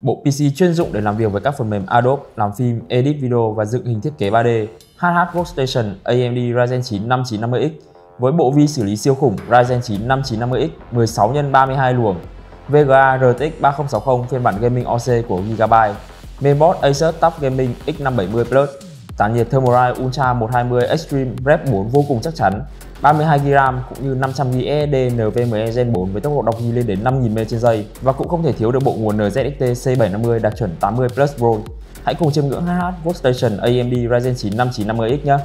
Bộ PC chuyên dụng để làm việc với các phần mềm Adobe, làm phim, edit video và dựng hình thiết kế 3D. HH Workstation AMD Ryzen 9 5950X với bộ vi xử lý siêu khủng Ryzen 9 5950X 16x32 luồng, VGA RTX 3060 phiên bản gaming OC của Gigabyte, mainboard Asus TUF Gaming X570 Plus, tản nhiệt Thermalright Ultra 120 Extreme Rep 4 vô cùng chắc chắn, 32GB RAM cũng như 500GB SSD NVMe Gen 4 với tốc độ đọc ghi lên đến 5000 MB trên giây, và cũng không thể thiếu được bộ nguồn NZXT C750 đạt chuẩn 80 Plus Pro. Hãy cùng chiêm ngưỡng HH Workstation AMD Ryzen 9 5950X nhé!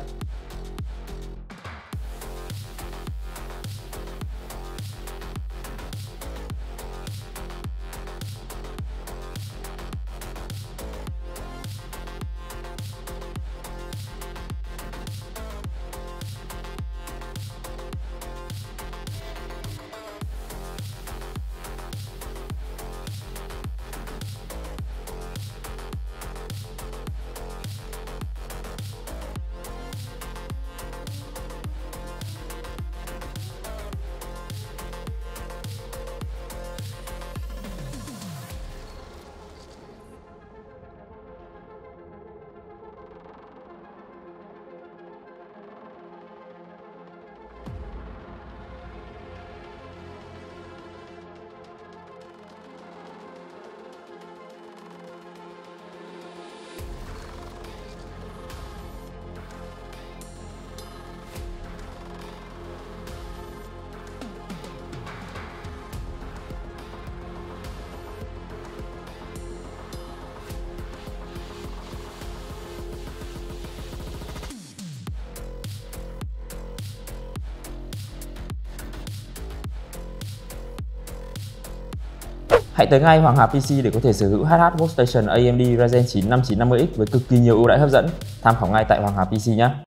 Hãy tới ngay Hoàng Hà PC để có thể sở hữu HH Workstation AMD Ryzen 9 5950X với cực kỳ nhiều ưu đãi hấp dẫn. Tham khảo ngay tại Hoàng Hà PC nhé!